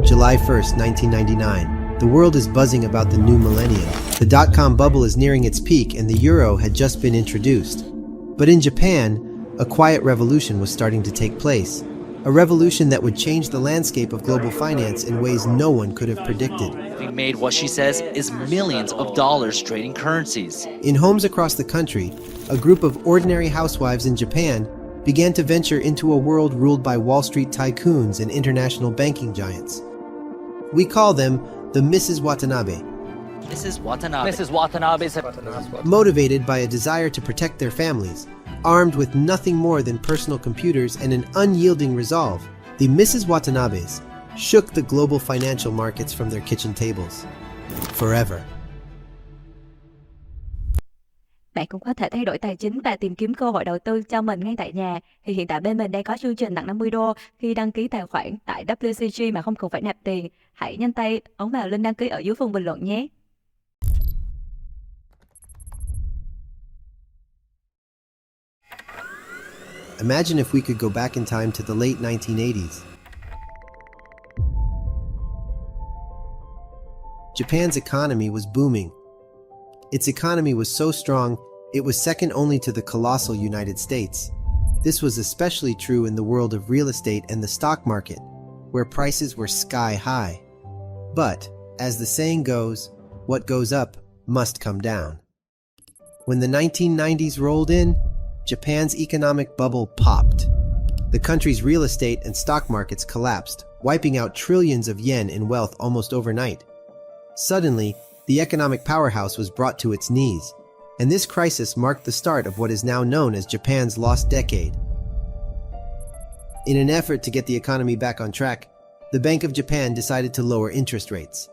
July 1st, 1999. The world is buzzing about the new millennium. The dot-com bubble is nearing its peak and the euro had just been introduced. But in Japan, a quiet revolution was starting to take place. A revolution that would change the landscape of global finance in ways no one could have predicted. Having made what she says is millions of dollars trading currencies. In homes across the country, a group of ordinary housewives in Japan began to venture into a world ruled by Wall Street tycoons and international banking giants. We call them the Mrs. Watanabe. Mrs. Watanabe's Motivated by a desire to protect their families, armed with nothing more than personal computers and an unyielding resolve, the Mrs. Watanabes shook the global financial markets from their kitchen tables. Forever. Bạn cũng có thể thay đổi tài chính và tìm kiếm cơ hội đầu tư cho mình ngay tại nhà. Thì hiện tại bên mình đây có chương trình tặng 50 đô khi đăng ký tài khoản tại WCG mà không cần phải nạp tiền. Hãy nhanh tay ấn vào link đăng ký ở dưới phần bình luận nhé. Imagine if we could go back in time to the late 1980s. Japan's economy was booming. Its economy was so strong, it was second only to the colossal United States. This was especially true in the world of real estate and the stock market, where prices were sky high. But, as the saying goes, what goes up must come down. When the 1990s rolled in, Japan's economic bubble popped. The country's real estate and stock markets collapsed, wiping out trillions of yen in wealth almost overnight. Suddenly, the economic powerhouse was brought to its knees, and this crisis marked the start of what is now known as Japan's lost decade. In an effort to get the economy back on track, the Bank of Japan decided to lower interest rates.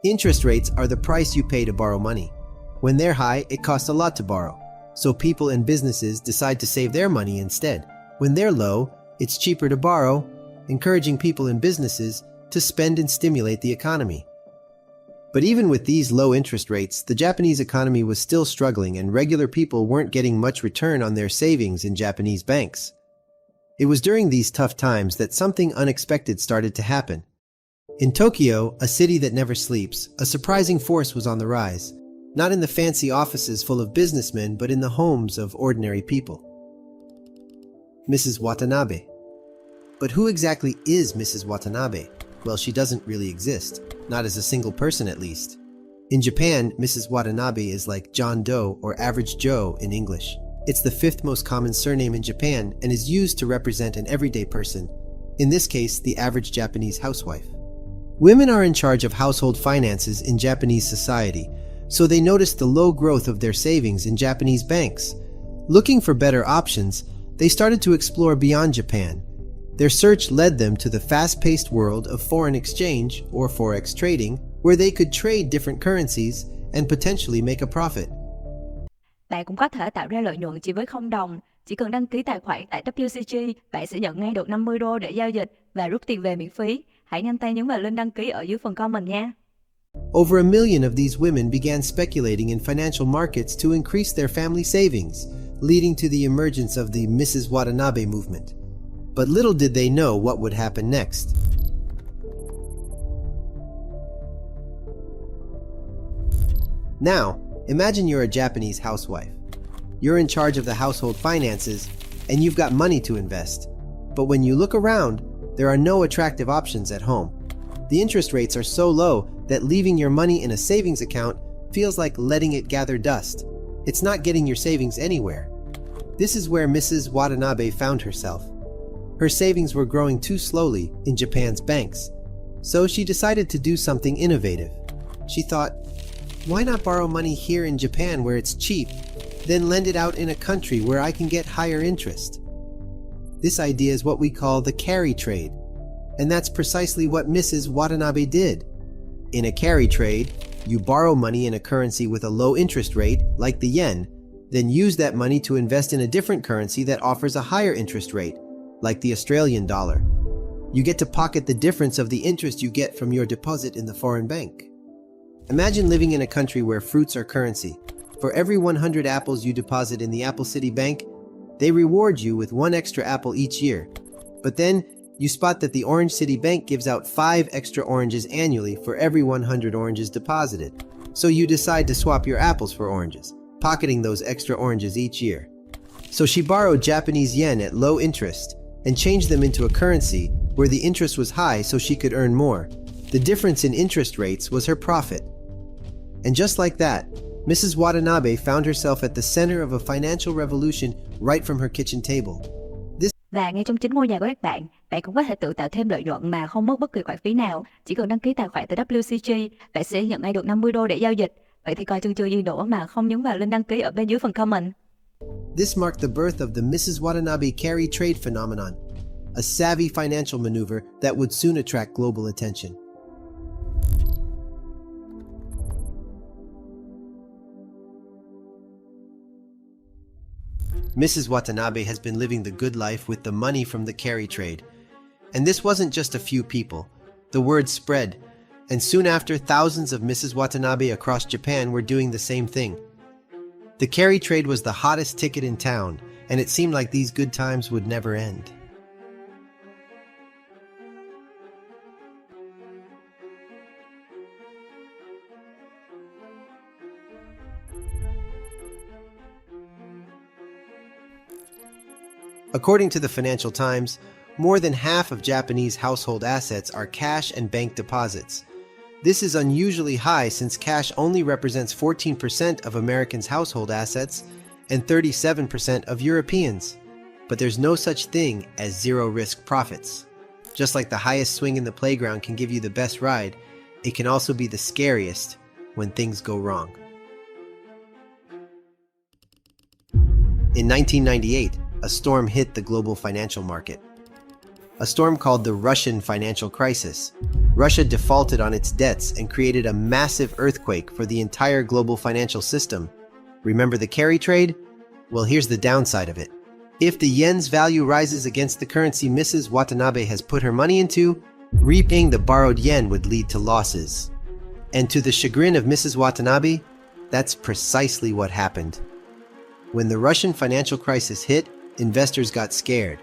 Interest rates are the price you pay to borrow money. When they're high, it costs a lot to borrow, so people and businesses decide to save their money instead. When they're low, it's cheaper to borrow, encouraging people and businesses to spend and stimulate the economy. But even with these low interest rates, the Japanese economy was still struggling and regular people weren't getting much return on their savings in Japanese banks. It was during these tough times that something unexpected started to happen. In Tokyo, a city that never sleeps, a surprising force was on the rise, not in the fancy offices full of businessmen, but in the homes of ordinary people. Mrs. Watanabe. But who exactly is Mrs. Watanabe? Well, she doesn't really exist. Not as a single person, at least. In Japan, Mrs. Watanabe is like John Doe or Average Joe in English. It's the fifth most common surname in Japan and is used to represent an everyday person, in this case, the average Japanese housewife. Women are in charge of household finances in Japanese society, so they noticed the low growth of their savings in Japanese banks. Looking for better options, they started to explore beyond Japan. Their search led them to the fast-paced world of foreign exchange, or forex trading, where they could trade different currencies and potentially make a profit. Bạn cũng có thể tạo ra lợi nhuận chỉ với $0. Chỉ cần đăng ký tài khoản tại WCG, bạn sẽ nhận ngay được 50 đô để giao dịch và rút tiền về miễn phí. Hãy nhanh tay nhấn vào link đăng ký ở dưới phần comment nha. Over a million of these women began speculating in financial markets to increase their family savings, leading to the emergence of the Mrs. Watanabe movement. But little did they know what would happen next. Now, imagine you're a Japanese housewife. You're in charge of the household finances, and you've got money to invest. But when you look around, there are no attractive options at home. The interest rates are so low that leaving your money in a savings account feels like letting it gather dust. It's not getting your savings anywhere. This is where Mrs. Watanabe found herself. Her savings were growing too slowly in Japan's banks, so she decided to do something innovative. She thought, why not borrow money here in Japan where it's cheap, then lend it out in a country where I can get higher interest? This idea is what we call the carry trade, and that's precisely what Mrs. Watanabe did. In a carry trade, you borrow money in a currency with a low interest rate, like the yen, then use that money to invest in a different currency that offers a higher interest rate, like the Australian dollar. You get to pocket the difference of the interest you get from your deposit in the foreign bank. Imagine living in a country where fruits are currency. For every 100 apples you deposit in the Apple City Bank, they reward you with one extra apple each year. But then, you spot that the Orange City Bank gives out 5 extra oranges annually for every 100 oranges deposited. So you decide to swap your apples for oranges, pocketing those extra oranges each year. So she borrowed Japanese yen at low interest and changed them into a currency where the interest was high so she could earn more. The difference in interest rates was her profit. And just like that, Mrs. Watanabe found herself at the center of a financial revolution right from her kitchen table. Và ngay trong chính ngôi nhà của các bạn, bạn cũng có thể tự tạo thêm lợi nhuận mà không mất bất kỳ khoản phí nào. Chỉ cần đăng ký tài khoản tại WCG, bạn sẽ nhận ngay được 50 đô để giao dịch. Vậy thì coi chương chưa gì nữa mà không nhấn vào link đăng ký ở bên dưới phần comment. This marked the birth of the Mrs. Watanabe carry trade phenomenon, a savvy financial maneuver that would soon attract global attention. Mrs. Watanabe has been living the good life with the money from the carry trade. And this wasn't just a few people. The word spread, and soon after, thousands of Mrs. Watanabe across Japan were doing the same thing. The carry trade was the hottest ticket in town, and it seemed like these good times would never end. According to the Financial Times, more than half of Japanese household assets are cash and bank deposits. This is unusually high since cash only represents 14% of Americans' household assets and 37% of Europeans. But there's no such thing as zero-risk profits. Just like the highest swing in the playground can give you the best ride, it can also be the scariest when things go wrong. In 1998, a storm hit the global financial market. A storm called the Russian financial crisis. Russia defaulted on its debts and created a massive earthquake for the entire global financial system. Remember the carry trade? Well, here's the downside of it. If the yen's value rises against the currency Mrs. Watanabe has put her money into, repaying the borrowed yen would lead to losses. And to the chagrin of Mrs. Watanabe, that's precisely what happened. When the Russian financial crisis hit, investors got scared.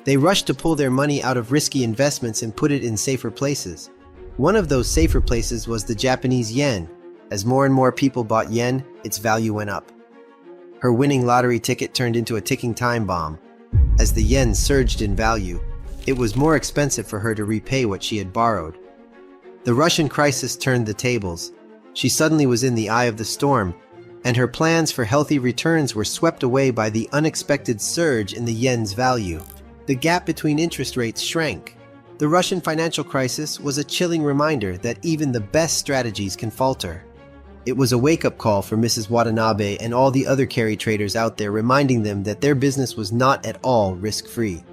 They rushed to pull their money out of risky investments and put it in safer places. One of those safer places was the Japanese yen. As more and more people bought yen, its value went up. Her winning lottery ticket turned into a ticking time bomb. As the yen surged in value, it was more expensive for her to repay what she had borrowed. The Russian crisis turned the tables. She suddenly was in the eye of the storm, and her plans for healthy returns were swept away by the unexpected surge in the yen's value. The gap between interest rates shrank. The Russian financial crisis was a chilling reminder that even the best strategies can falter. It was a wake-up call for Mrs. Watanabe and all the other carry traders out there, reminding them that their business was not at all risk-free.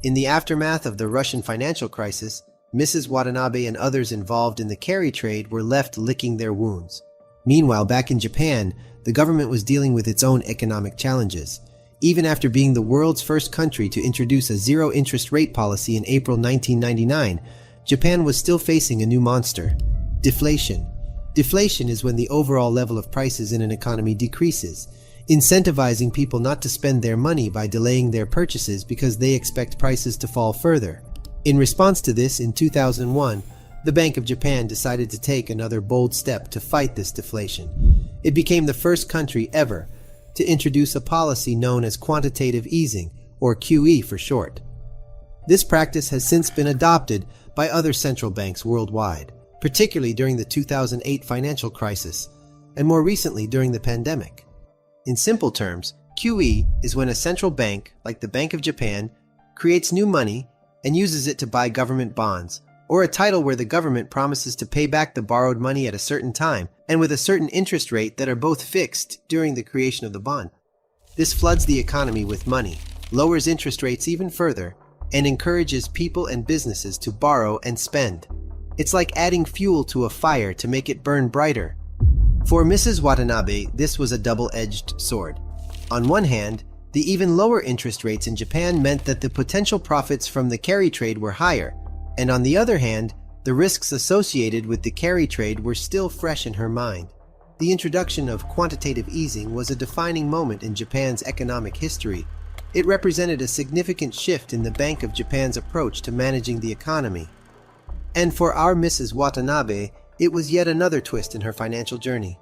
In the aftermath of the Russian financial crisis, Mrs. Watanabe and others involved in the carry trade were left licking their wounds. Meanwhile, back in Japan, the government was dealing with its own economic challenges. Even after being the world's first country to introduce a zero-interest rate policy in April 1999, Japan was still facing a new monster: deflation. Deflation is when the overall level of prices in an economy decreases, incentivizing people not to spend their money by delaying their purchases because they expect prices to fall further. In response to this, in 2001, the Bank of Japan decided to take another bold step to fight this deflation. It became the first country ever to introduce a policy known as quantitative easing, or QE for short. This practice has since been adopted by other central banks worldwide, particularly during the 2008 financial crisis, and more recently during the pandemic. In simple terms, QE is when a central bank, like the Bank of Japan, creates new money and uses it to buy government bonds, or a title where the government promises to pay back the borrowed money at a certain time and with a certain interest rate that are both fixed during the creation of the bond. This floods the economy with money, lowers interest rates even further, and encourages people and businesses to borrow and spend. It's like adding fuel to a fire to make it burn brighter. For Mrs. Watanabe, this was a double-edged sword. On one hand, the even lower interest rates in Japan meant that the potential profits from the carry trade were higher, and on the other hand, the risks associated with the carry trade were still fresh in her mind. the introduction of quantitative easing was a defining moment in Japan's economic history. It represented a significant shift in the Bank of Japan's approach to managing the economy. And for our Mrs. Watanabe, it was yet another twist in her financial journey.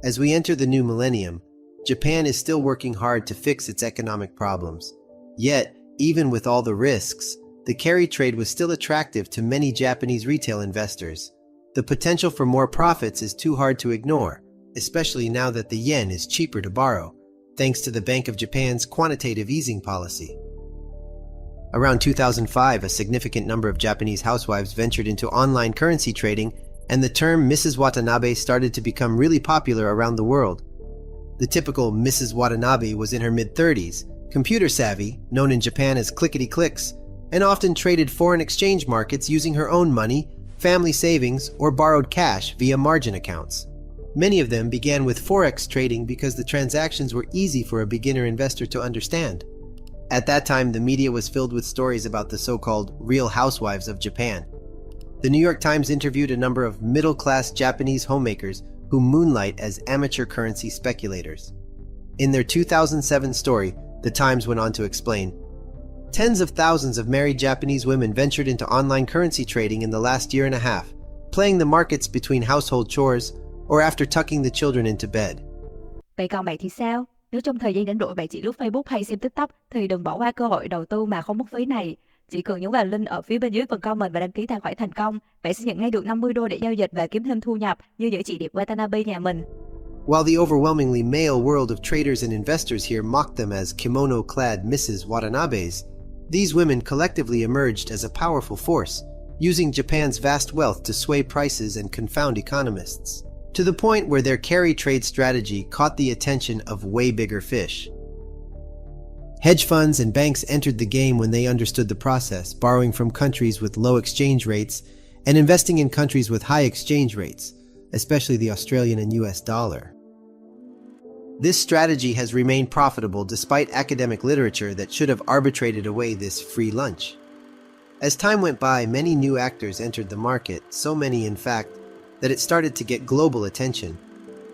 As we enter the new millennium, Japan is still working hard to fix its economic problems. Yet, even with all the risks, the carry trade was still attractive to many Japanese retail investors. The potential for more profits is too hard to ignore, especially now that the yen is cheaper to borrow, thanks to the Bank of Japan's quantitative easing policy. Around 2005, a significant number of Japanese housewives ventured into online currency trading, and the term Mrs. Watanabe started to become really popular around the world. The typical Mrs. Watanabe was in her mid-30s, computer-savvy, known in Japan as clickety-clicks, and often traded foreign exchange markets using her own money, family savings, or borrowed cash via margin accounts. Many of them began with forex trading because the transactions were easy for a beginner investor to understand. At that time, the media was filled with stories about the so-called real housewives of Japan. The New York Times interviewed a number of middle-class Japanese homemakers who moonlight as amateur currency speculators. In their 2007 story, the Times went on to explain, tens of thousands of married Japanese women ventured into online currency trading in the last year and a half, playing the markets between household chores or after tucking the children into bed. Vậy còn bạn thì sao? Nếu trong thời gian rảnh rỗi bạn chỉ lướt Facebook hay xem TikTok thì đừng bỏ qua cơ hội đầu tư mà không mất phí này. Chỉ cần nhấn vào link ở phía bên dưới phần comment và đăng ký tài khoản thành công, bạn sẽ nhận ngay được 50 đô để giao dịch và kiếm thêm thu nhập như những chị đẹp Watanabe nhà mình. While the overwhelmingly male world of traders and investors here mocked them as kimono-clad Mrs. Watanabes, these women collectively emerged as a powerful force, using Japan's vast wealth to sway prices and confound economists, to the point where their carry trade strategy caught the attention of way bigger fish. Hedge funds and banks entered the game when they understood the process, borrowing from countries with low exchange rates and investing in countries with high exchange rates, especially the Australian and US dollar. This strategy has remained profitable despite academic literature that should have arbitrated away this free lunch. As time went by, many new actors entered the market, so many in fact, that it started to get global attention.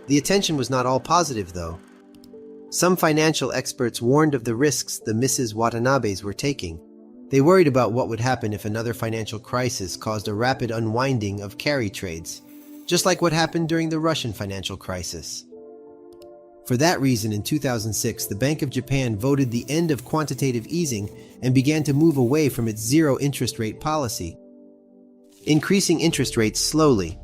The attention was not all positive though. Some financial experts warned of the risks the Mrs. Watanabes were taking. They worried about what would happen if another financial crisis caused a rapid unwinding of carry trades, just like what happened during the Russian financial crisis. For that reason, in 2006, the Bank of Japan voted the end of quantitative easing and began to move away from its zero interest rate policy, increasing interest rates slowly.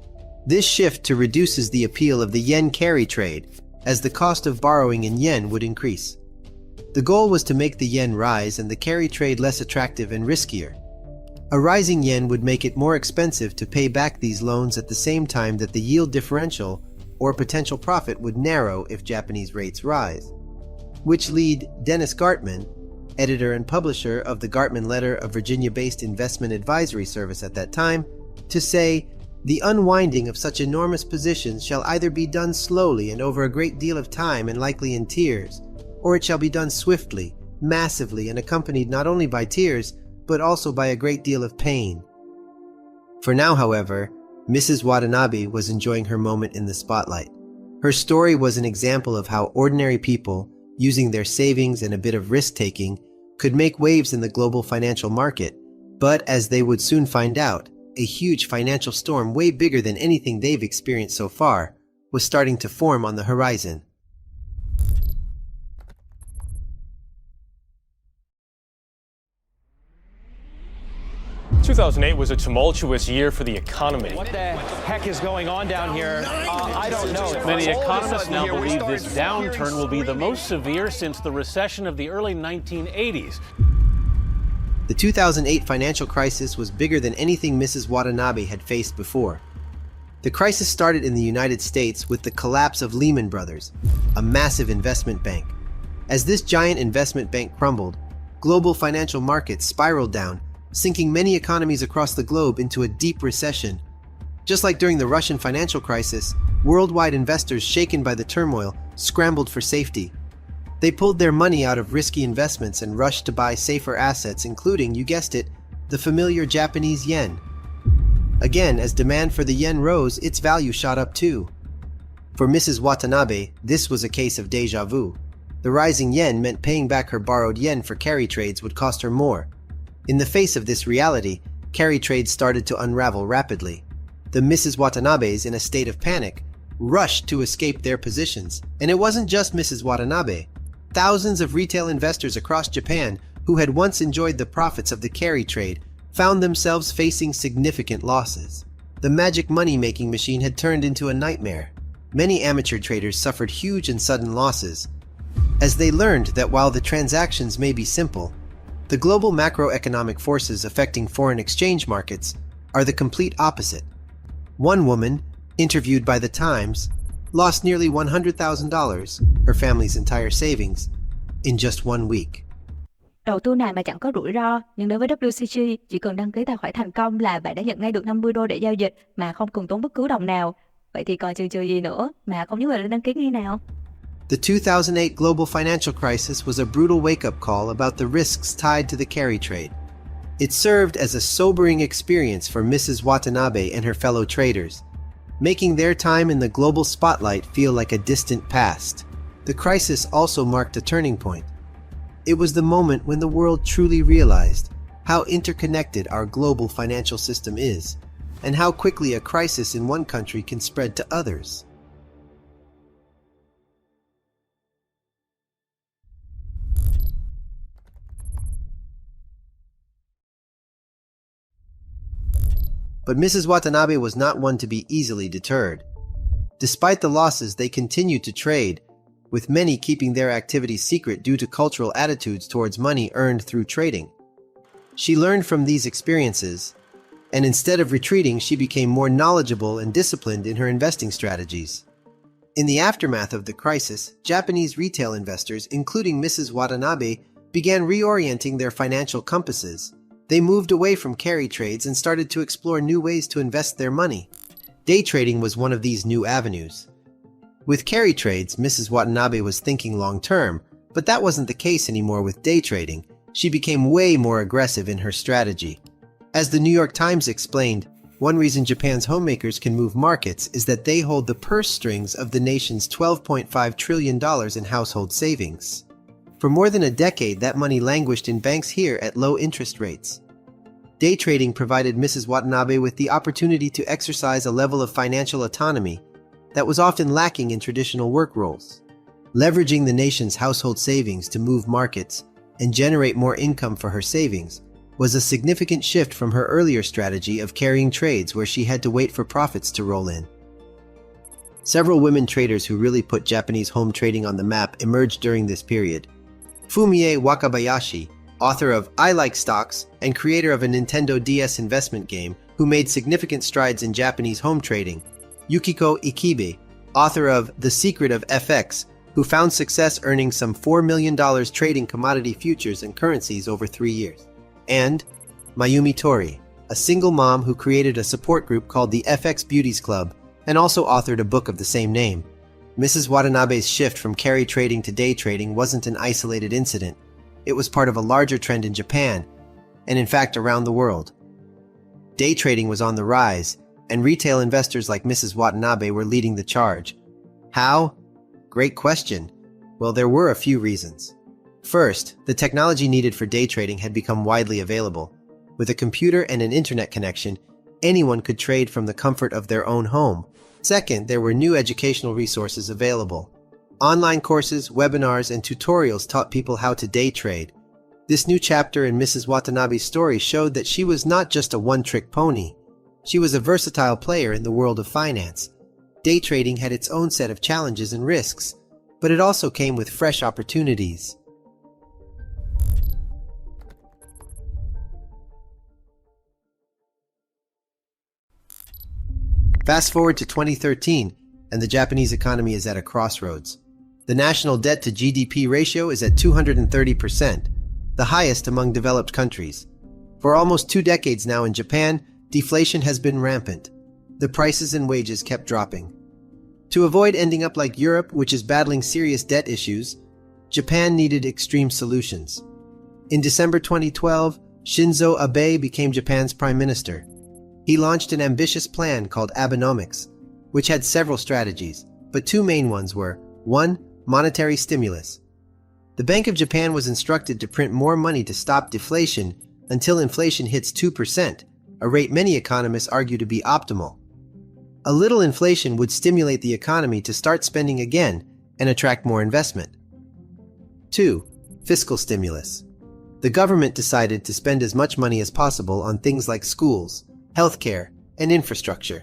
This shift reduces the appeal of the yen carry trade, as the cost of borrowing in yen would increase. The goal was to make the yen rise and the carry trade less attractive and riskier. A rising yen would make it more expensive to pay back these loans at the same time that the yield differential or potential profit would narrow if Japanese rates rise. Which lead Dennis Gartman, editor and publisher of the Gartman Letter, a Virginia-based investment advisory service at that time, to say, the unwinding of such enormous positions shall either be done slowly and over a great deal of time and likely in tears, or it shall be done swiftly, massively, and accompanied not only by tears, but also by a great deal of pain. For now, however, Mrs. Watanabe was enjoying her moment in the spotlight. Her story was an example of how ordinary people, using their savings and a bit of risk-taking, could make waves in the global financial market, but as they would soon find out, a huge financial storm way bigger than anything they've experienced so far was starting to form on the horizon. – 2008 was a tumultuous year for the economy. What the heck is going on down here? I don't know. Many economists now believe this downturn will be the most severe since the recession of the early 1980s. The 2008 financial crisis was bigger than anything Mrs. Watanabe had faced before. The crisis started in the United States with the collapse of Lehman Brothers, a massive investment bank. As this giant investment bank crumbled, global financial markets spiraled down, sinking many economies across the globe into a deep recession. Just like during the Russian financial crisis, worldwide investors shaken by the turmoil scrambled for safety. They pulled their money out of risky investments and rushed to buy safer assets, including, you guessed it, the familiar Japanese yen. Again, as demand for the yen rose, its value shot up too. For Mrs. Watanabe, this was a case of déjà vu. The rising yen meant paying back her borrowed yen for carry trades would cost her more. In the face of this reality, carry trades started to unravel rapidly. The Mrs. Watanabes, in a state of panic, rushed to escape their positions. And it wasn't just Mrs. Watanabe. Thousands of retail investors across Japan who had once enjoyed the profits of the carry trade found themselves facing significant losses. The magic money-making machine had turned into a nightmare. Many amateur traders suffered huge and sudden losses, as they learned that while the transactions may be simple, the global macroeconomic forces affecting foreign exchange markets are the complete opposite. One woman, interviewed by The Times, lost nearly $100,000, her family's entire savings, in just 1 week. Đầu tư nào mà chẳng có rủi ro, nhưng đối với WCG, chỉ cần đăng ký tài khoản thành công là bạn đã nhận ngay được 50 đô để giao dịch mà không cần tốn bất cứ đồng nào. Vậy thì còn chần chừ gì nữa mà không nhớ người lên đăng ký ngay nào? The 2008 global financial crisis was a brutal wake-up call about the risks tied to the carry trade. It served as a sobering experience for Mrs. Watanabe and her fellow traders, making their time in the global spotlight feel like a distant past. The crisis also marked a turning point. It was the moment when the world truly realized how interconnected our global financial system is, and how quickly a crisis in one country can spread to others. But Mrs. Watanabe was not one to be easily deterred. Despite the losses, they continued to trade, with many keeping their activities secret due to cultural attitudes towards money earned through trading. She learned from these experiences, and instead of retreating, she became more knowledgeable and disciplined in her investing strategies. In the aftermath of the crisis, Japanese retail investors, including Mrs. Watanabe, began reorienting their financial compasses. They moved away from carry trades and started to explore new ways to invest their money. Day trading was one of these new avenues. With carry trades, Mrs. Watanabe was thinking long-term, but that wasn't the case anymore with day trading. She became way more aggressive in her strategy. As the New York Times explained, one reason Japan's homemakers can move markets is that they hold the purse strings of the nation's $12.5 trillion in household savings. For more than a decade, that money languished in banks here at low interest rates. Day trading provided Mrs. Watanabe with the opportunity to exercise a level of financial autonomy that was often lacking in traditional work roles. Leveraging the nation's household savings to move markets and generate more income for her savings was a significant shift from her earlier strategy of carrying trades where she had to wait for profits to roll in. Several women traders who really put Japanese home trading on the map emerged during this period. Fumie Wakabayashi, author of I Like Stocks and creator of a Nintendo DS investment game, who made significant strides in Japanese home trading. Yukiko Ikibe, author of The Secret of FX, who found success earning some $4 million trading commodity futures and currencies over 3 years. And Mayumi Tori, a single mom who created a support group called the FX Beauties Club and also authored a book of the same name. Mrs. Watanabe's shift from carry trading to day trading wasn't an isolated incident. It was part of a larger trend in Japan, and in fact around the world. Day trading was on the rise, and retail investors like Mrs. Watanabe were leading the charge. How? Great question. Well, there were a few reasons. First, the technology needed for day trading had become widely available. With a computer and an internet connection, anyone could trade from the comfort of their own home. Second, there were new educational resources available. Online courses, webinars, and tutorials taught people how to day trade. This new chapter in Mrs. Watanabe's story showed that she was not just a one-trick pony. She was a versatile player in the world of finance. Day trading had its own set of challenges and risks, but it also came with fresh opportunities. Fast forward to 2013, and the Japanese economy is at a crossroads. The national debt to GDP ratio is at 230%, the highest among developed countries. For almost 2 decades now in Japan, deflation has been rampant. The prices and wages kept dropping. To avoid ending up like Europe, which is battling serious debt issues, Japan needed extreme solutions. In December 2012, Shinzo Abe became Japan's prime minister. He launched an ambitious plan called Abenomics, which had several strategies, but two main ones were: 1. Monetary stimulus. The Bank of Japan was instructed to print more money to stop deflation until inflation hits 2%, a rate many economists argue to be optimal. A little inflation would stimulate the economy to start spending again and attract more investment. 2. Fiscal stimulus. The government decided to spend as much money as possible on things like schools, healthcare, and infrastructure.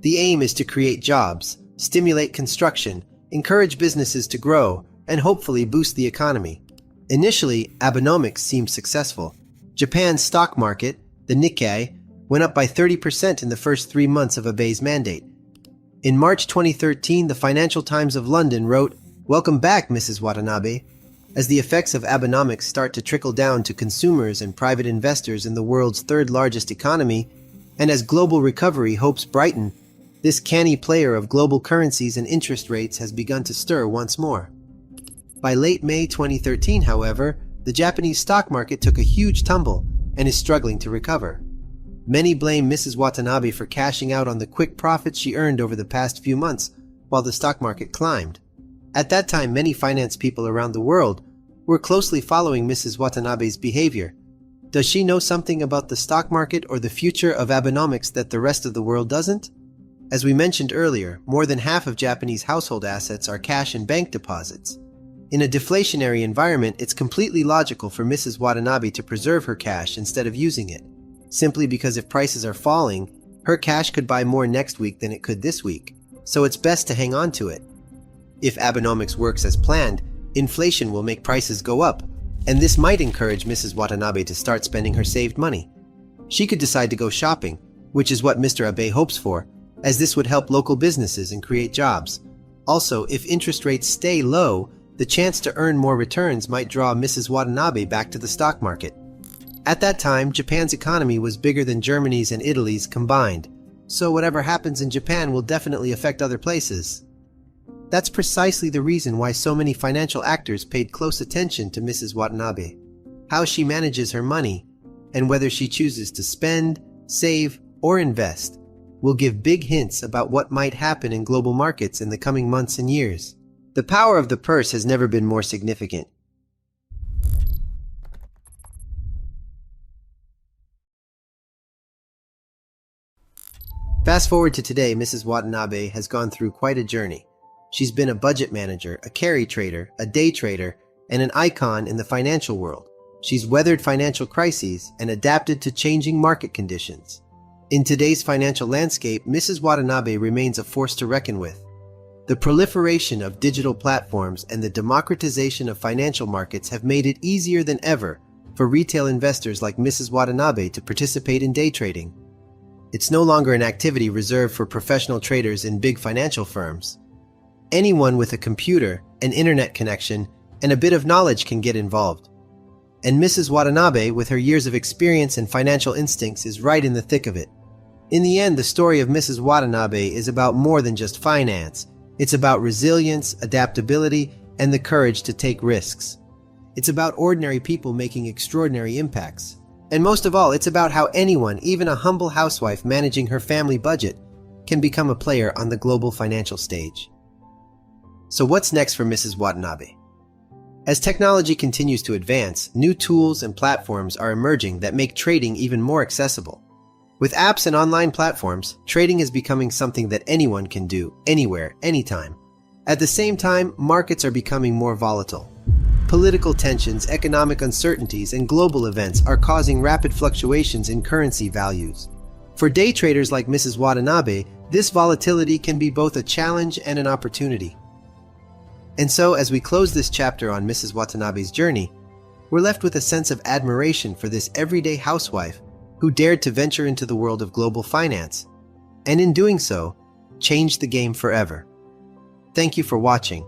The aim is to create jobs, stimulate construction, encourage businesses to grow, and hopefully boost the economy. Initially, Abenomics seemed successful. Japan's stock market, the Nikkei, went up by 30% in the first 3 months of Abe's mandate. In March 2013, the Financial Times of London wrote, "Welcome back, Mrs. Watanabe." As the effects of Abenomics start to trickle down to consumers and private investors in the world's third largest economy, and as global recovery hopes brighten, this canny player of global currencies and interest rates has begun to stir once more. By late May 2013, however, the Japanese stock market took a huge tumble and is struggling to recover. Many blame Mrs. Watanabe for cashing out on the quick profits she earned over the past few months while the stock market climbed. At that time, many finance people around the world were closely following Mrs. Watanabe's behavior. Does she know something about the stock market or the future of Abenomics that the rest of the world doesn't? As we mentioned earlier, more than half of Japanese household assets are cash and bank deposits. In a deflationary environment, it's completely logical for Mrs. Watanabe to preserve her cash instead of using it, simply because if prices are falling, her cash could buy more next week than it could this week, so it's best to hang on to it. If Abenomics works as planned, inflation will make prices go up, and this might encourage Mrs. Watanabe to start spending her saved money. She could decide to go shopping, which is what Mr. Abe hopes for, as this would help local businesses and create jobs. Also, if interest rates stay low, the chance to earn more returns might draw Mrs. Watanabe back to the stock market. At that time, Japan's economy was bigger than Germany's and Italy's combined, so whatever happens in Japan will definitely affect other places. That's precisely the reason why so many financial actors paid close attention to Mrs. Watanabe. How she manages her money, and whether she chooses to spend, save, or invest, will give big hints about what might happen in global markets in the coming months and years. The power of the purse has never been more significant. Fast forward to today, Mrs. Watanabe has gone through quite a journey. She's been a budget manager, a carry trader, a day trader, and an icon in the financial world. She's weathered financial crises and adapted to changing market conditions. In today's financial landscape, Mrs. Watanabe remains a force to reckon with. The proliferation of digital platforms and the democratization of financial markets have made it easier than ever for retail investors like Mrs. Watanabe to participate in day trading. It's no longer an activity reserved for professional traders in big financial firms. Anyone with a computer, an internet connection, and a bit of knowledge can get involved. And Mrs. Watanabe, with her years of experience and financial instincts, is right in the thick of it. In the end, the story of Mrs. Watanabe is about more than just finance. It's about resilience, adaptability, and the courage to take risks. It's about ordinary people making extraordinary impacts. And most of all, it's about how anyone, even a humble housewife managing her family budget, can become a player on the global financial stage. So what's next for Mrs. Watanabe? As technology continues to advance, new tools and platforms are emerging that make trading even more accessible. With apps and online platforms, trading is becoming something that anyone can do, anywhere, anytime. At the same time, markets are becoming more volatile. Political tensions, economic uncertainties, and global events are causing rapid fluctuations in currency values. For day traders like Mrs. Watanabe, this volatility can be both a challenge and an opportunity. And so, as we close this chapter on Mrs. Watanabe's journey, we're left with a sense of admiration for this everyday housewife who dared to venture into the world of global finance, and in doing so, changed the game forever. Thank you for watching.